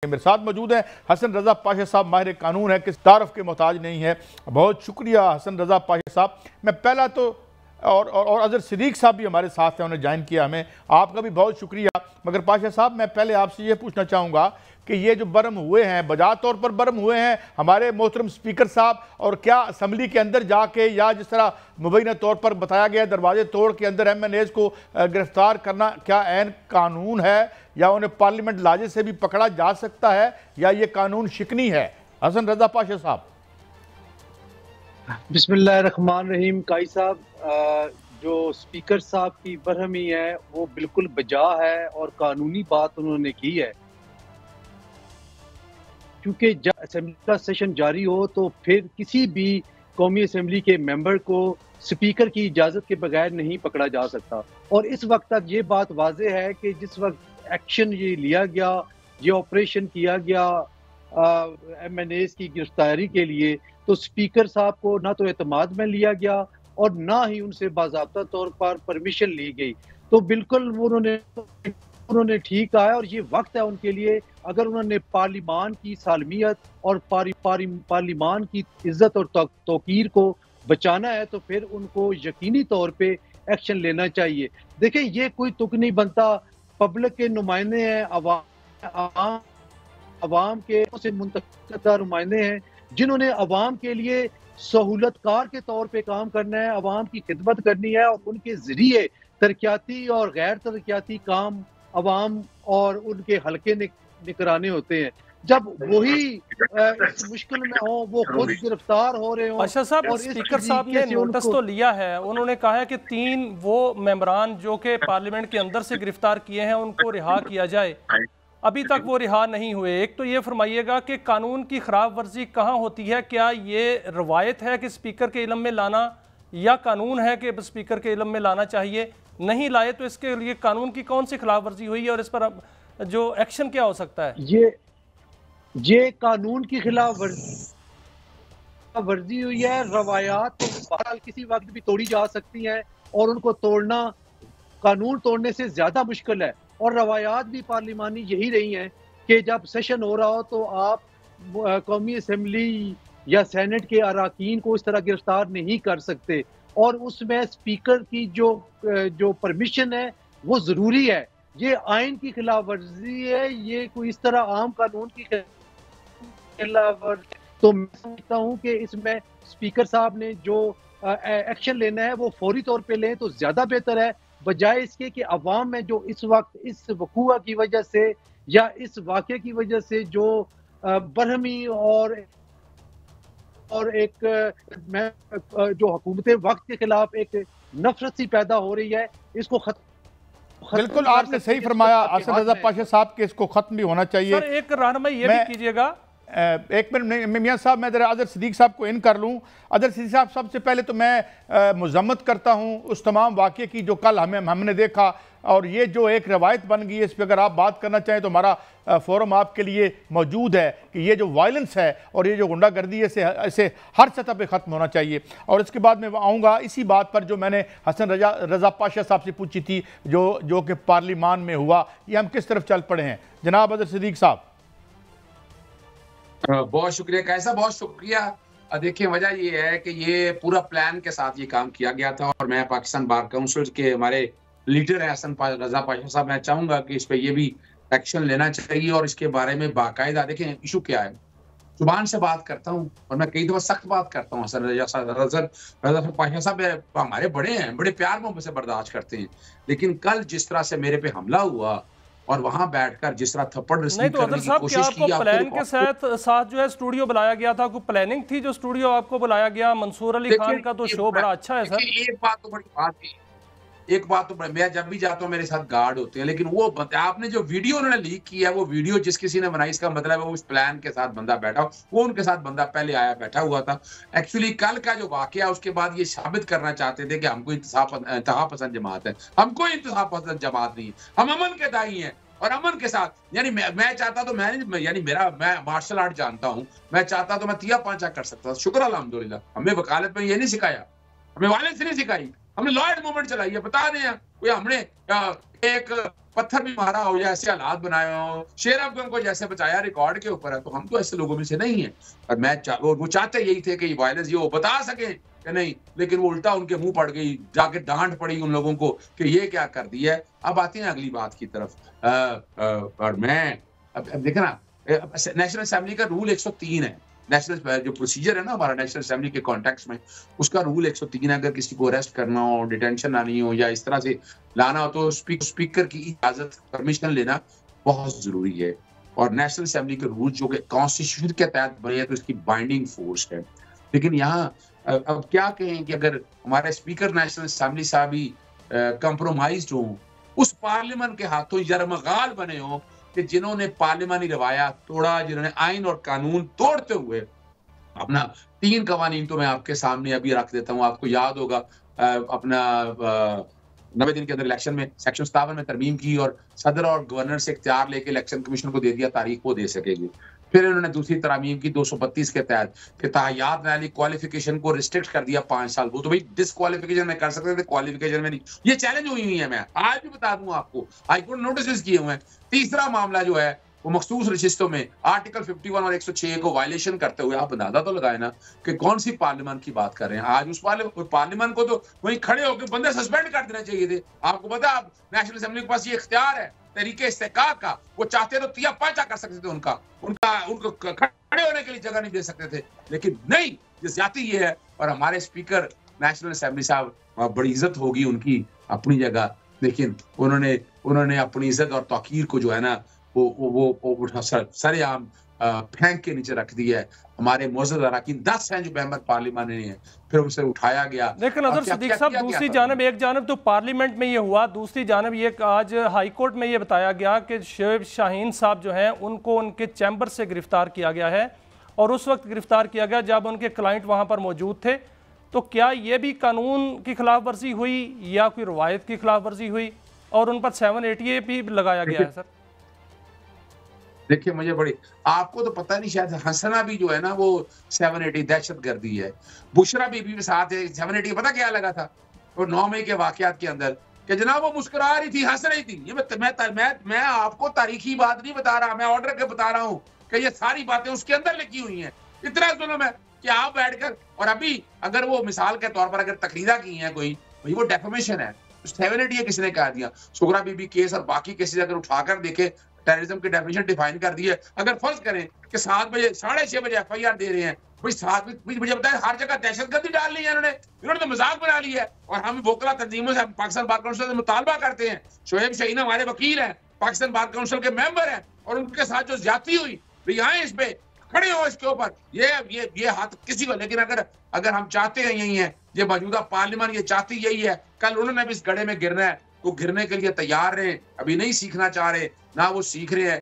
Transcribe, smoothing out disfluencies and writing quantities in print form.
मेरे साथ मौजूद है हसन रजा पाशा साहब, माहिर कानून है, किस तारफ के मोहताज नहीं है। बहुत शुक्रिया हसन रजा पाशा साहब। मैं पहला तो और अजहर सिद्दीक साहब भी हमारे साथ हैं, उन्होंने ज्वाइन किया हमें, आपका भी बहुत शुक्रिया। मगर पाशा साहब, मैं पहले आपसे ये पूछना चाहूँगा कि ये जो बर्म हुए हैं, बजा तौर पर बर्म हुए हैं हमारे मोहतरम स्पीकर साहब, और क्या असम्बली के अंदर जाके या जिस तरह मुबैना तौर पर बताया गया दरवाजे तोड़ के अंदर MNAs को गिरफ्तार करना क्या ऐन कानून है, या उन्हें पार्लियामेंट लाजे से भी पकड़ा जा सकता है, या ये कानून शिकनी है? हसन रजा पाशा साहब। बिस्मिल्लाहिर्रहमानिर्रहीम। काई साहब, जो स्पीकर साहब की बरहमी है वो बिल्कुल बजा है और कानूनी बात उन्होंने की है, क्योंकि जब असेंबली का सेशन जारी हो तो फिर किसी भी कौमी असेंबली के मेंबर को स्पीकर की इजाज़त के बगैर नहीं पकड़ा जा सकता। और इस वक्त तक ये बात वाज़ेह है कि जिस वक्त एक्शन ये लिया गया, ये ऑपरेशन किया गया MNAs की गिरफ्तारी के लिए, तो स्पीकर साहब को ना तो एतमाद में लिया गया और ना ही उनसे बाज़ाब्ता तौर पर परमिशन ली गई। तो बिल्कुल उन्होंने ठीक कहा है और ये वक्त है उनके लिए, अगर उन्होंने पार्लिमान की सालमियत और पार्लिमान की इज्जत और तौकीर को बचाना है तो फिर उनको यकीनी तौर पे एक्शन लेना चाहिए। देखिए, ये कोई तुक नहीं बनता, पब्लिक के नुमाइंदे हैं, अवाम के से मुंतखब नुमाइंदे हैं जिन्होंने अवाम के लिए सहूलतकार के तौर पे काम करना है, अवाम की खिदमत करनी है और उनके जरिए तरक्याती और गैर तरक्याती काम अवाम और उनके हल्के निगराने होते हैं। जब वही इस मुश्किल में हो, वो खुद गिरफ्तार हो रहे हो। अच्छा साहब, स्पीकर साहब ने नोटिस तो लिया है, उन्होंने कहा है कि 3 वो मेंबरान जो कि पार्लियामेंट के अंदर से गिरफ्तार किए हैं उनको रिहा किया जाए। अभी तक वो रिहा नहीं हुए। एक तो ये फरमाइएगा कि कानून की खराब वर्जी कहाँ होती है? क्या ये रवायत है कि स्पीकर के इल्म में लाना, या कानून है कि स्पीकर के इल्म में लाना चाहिए? नहीं लाए तो इसके लिए कानून की कौन सी खिलाफ वर्जी हुई है और इस पर जो एक्शन क्या हो सकता है? ये कानून की खिलाफ वर्जी हुई है। रवायात तो बहरहाल किसी वक्त भी तोड़ी जा सकती हैं और उनको तोड़ना कानून तोड़ने से ज्यादा मुश्किल है। और रवायात भी पार्लिमानी यही रही हैं कि जब सेशन हो रहा हो तो आप कौमी असेंबली या सेनेट के अराकीन को इस तरह गिरफ्तार नहीं कर सकते, और उसमें स्पीकर की जो परमिशन है वो जरूरी है। ये आइन की खिलाफ वर्जी है, ये कोई इस तरह आम कानून की खिलाफ वर्जी। तो मैं समझता हूँ कि इसमें स्पीकर साहब ने जो एक्शन लेना है वो फौरी तौर पे लें तो ज्यादा बेहतर है, बजाय इसके कि अवाम में जो इस वक्त इस वकूआ की वजह से या इस वाक़े की वजह से जो बरहमी और एक जो हुकूमत वक्त के खिलाफ एक नफरत सी पैदा हो रही है, इसको खत्म। बिल्कुल आपने सही फरमाया हसन रजा पाशा साहब के, इसको खत्म भी होना चाहिए। सर एक रहनुमाई ये भी कीजिएगा, एक मिनट मियां साहब, मैं जरा अजहर सिद्दीक साहब को इन कर लूं। अजहर सिद्दीक साहब, सबसे पहले तो मैं मजम्मत करता हूं उस तमाम वाक़े की जो कल हमने देखा, और ये जो एक रवायत बन गई है, इस पर अगर आप बात करना चाहें तो हमारा फोरम आपके लिए मौजूद है कि ये जो वायलेंस है और ये जो गुंडागर्दी है इसे हर सतह पे ख़त्म होना चाहिए। और इसके बाद मैं आऊँगा इसी बात पर जो मैंने हसन रजा पाशा साहब से पूछी थी, जो कि पार्लिमान में हुआ, ये हम किस तरफ चल पड़े हैं। जनाब अजहर सिद्दीक साहब। बहुत शुक्रिया कैसा, बहुत शुक्रिया। देखिए, वजह ये है कि ये पूरा प्लान के साथ ये काम किया गया था, और मैं पाकिस्तान बार काउंसिल के हमारे लीडर हैं हसन रजा पाशा साहब, मैं चाहूंगा कि इस पे ये भी एक्शन लेना चाहिए और इसके बारे में बाकायदा देखें इशू क्या है। जुबान से बात करता हूँ और मैं कई दफा सख्त बात करता हूँ। हसन रजा पाशा साहब हमारे बड़े हैं, बड़े प्यार मोहब्बत से बर्दाश्त करते हैं, लेकिन कल जिस तरह से मेरे पे हमला हुआ और वहां बैठकर जिस तरह थप्पड़ रिसीव करने की कोशिश की, आपको प्लान के साथ जो है स्टूडियो बुलाया गया था? कोई प्लानिंग थी जो स्टूडियो आपको बुलाया गया? मंसूर अली खान का तो शो बड़ा अच्छा है सर। एक बात तो बड़ी बात थी, मैं जब भी जाता हूँ मेरे साथ गार्ड होते हैं, लेकिन वो आपने जो वीडियो उन्होंने लीक किया, वो वीडियो जिस किसी ने बनाई, इसका मतलब है वो उस प्लान के साथ बंदा बैठा हो, वो उनके साथ बंदा पहले आया बैठा हुआ था। एक्चुअली कल का जो वाकया, उसके बाद ये साबित करना चाहते थे कि हमको इंतहा पसंद जमात है। हमको इंतहा पसंद जमात नहीं है, हम अमन के दाई हैं और अमन के साथ, यानी मैं चाहता तो मैं मार्शल आर्ट जानता हूं, मैं चाहता तो मैं तिया पांचा कर सकता था। शुक्र अल्हम्दुलिल्लाह, हमें वकालत में ये नहीं सिखाया, हमें वायलेंस नहीं सिखाई, हमने लॉ एंड मूवमेंट चलाई है। बता दें कोई हमने एक पत्थर भी मारा हो या ऐसे हालात बनाए हो, शेर अफगन को जैसे बचाया रिकॉर्ड के ऊपर है, तो हम तो ऐसे लोगों में से नहीं है। और वो चाहते यही थे कि वायलेंस ये वो बता सके कि नहीं, लेकिन वो उल्टा उनके मुंह पड़ गई, जाके डांट पड़ी उन लोगों को कि ये क्या कर दिया है। अब आते हैं अगली बात की तरफ। और मैं अब देखे ना, नेशनल असेंबली का रूल 103 है। नेशनल जो प्रोसीजर है ना हमारा नेशनल असेंबली के कॉन्टेक्स्ट में, उसका रूल 103 है। अगर किसी को अरेस्ट करना हो, डिटेंशन आनी हो या इस तरह से लाना हो, तो स्पीकर की इजाजत, परमिशन लेना बहुत जरूरी है। और नेशनल असेंबली के रूल जो कि कॉन्स्टिट्यूशन के तहत बने हैं, तो इसकी बाइंडिंग फोर्स है। लेकिन यहाँ अब क्या कहें कि अगर हमारे स्पीकर नेशनल असेंबली साहब ही कंप्रोमाइज्ड हो, उस पार्लियामेंट के हाथों यरमगाल बने हो कि जिन्होंने पार्लियामानी रवाया तोड़ा, जिन्होंने आइन और कानून तोड़ते हुए अपना 3 कवानीन तो मैं आपके सामने अभी रख देता हूँ। आपको याद होगा अपना 90 दिन के अंदर इलेक्शन में सेक्शन 57 में तरमीम की और सदर और गवर्नर से इख्तियार लेके इलेक्शन कमीशन को दे दिया, तारीख वो दे सकेगी। फिर इन्होंने दूसरी तरमीम की 232 के तहत कि ताहयात वाली क्वालिफिकेशन को रिस्ट्रिक्ट कर दिया 5 साल। वो तो भाई डिसक्वालिफिकेशन में कर सकते थे, क्वालिफिकेशन में नहीं। ये चैलेंज हुई है, मैं आज भी बता दूं आपको, हाईकोर्ट नोटिस किए हुए हैं। तीसरा मामला जो है वो मखसूस रजिस्टरों में आर्टिकल 51 और 106 को वायलेशन करते हुए, आप अंदाजा तो लगाए ना कि कौन सी पार्लियामेंट की बात कर रहे हैं। आज उस पार्लियामेंट को तो वहीं खड़े होकर बंदे सस्पेंड कर देना चाहिए थे। आपको पता, आप नेशनल असेंबली के पास ये इख्तियार है तरीके इस्तेकाक का, वो चाहते तो तिया पाचा कर सकते थे, उनको खड़े होने के लिए जगह नहीं दे सकते थे। लेकिन नहीं, ये ज्यादती ये है। और हमारे स्पीकर नेशनल असेंबली साहब, बड़ी इज्जत होगी उनकी अपनी जगह, लेकिन उन्होंने अपनी इज्जत और तौकीर को जो है ना वो सरेआम फेंक के नीचे रख दिया है। हमारे मौजूद अरकान 10 हैं जो मेंबर पार्लियामेंट नहीं है, फिर उनसे उठाया गया। लेकिन अदर सिद्दीक साहब, दूसरी जानब, एक जानब तो पार्लियामेंट में ये हुआ, दूसरी जानब ये आज हाई कोर्ट में ये बताया गया कि शोएब शाहीन साहब जो हैं उनको उनके चैम्बर से गिरफ्तार किया गया है, और उस वक्त गिरफ्तार किया गया जब उनके क्लाइंट वहाँ पर मौजूद थे। तो क्या ये भी कानून की खिलाफ वर्जी हुई या कोई रवायत की खिलाफ वर्जी हुई, और उन पर 780A भी लगाया गया है? सर देखिए, मुझे बड़ी, आपको तो पता नहीं, शायद हंसना भी जो है ना वो 780 दहशतगर्दी है। बुशरा बीबी के साथ 780 पता क्या लगा था? वो 9 मई के वाकयात के अंदर कि जनाब वो मुस्कुरा रही थी, हंस रही थी। ये मैं आपको तारीखी बात नहीं बता रहा, मैं ऑर्डर के बता रहा हूँ कि ये सारी बातें उसके अंदर लिखी हुई हैं। इतना जुल्म है कि आप बैठकर, और अभी अगर वो मिसाल के तौर पर अगर तकरीरा की है कोई, भाई वो डेफेमेशन है। 780 किसने कह दिया? सुगरा बीबी केस और बाकी केसेस अगर उठाकर देखे, टेररिज्म की डेफिनेशन डिफाइन कर दी है। अगर फर्ज करें कि 7 बजे 6:30 बजे FIR दे रहे हैं, भाई 7 मुझे बताया हर जगह दहशतगर्दी डाल ली है इन्होंने तो मजाक बना लिया है। और हम वोकला तंजीमों से, पाकिस्तान बार काउंसिल से मुतालबा करते हैं, शोएब शाहीन हमारे वकील हैं, पाकिस्तान बार काउंसिल के मेंबर हैं, और उनके साथ जो ज्यादती हुई, भाई आए इस पे खड़े हो, इसके ऊपर ये हाथ किसी को। लेकिन अगर हम चाहते हैं यही है, ये मौजूदा पार्लियामेंट ये चाहती यही है, कल उन्होंने भी इस गड्ढे में गिरना है, वो गिरने के लिए तैयार रहे। अभी नहीं सीखना चाह रहे, ना वो सीख रहे हैं,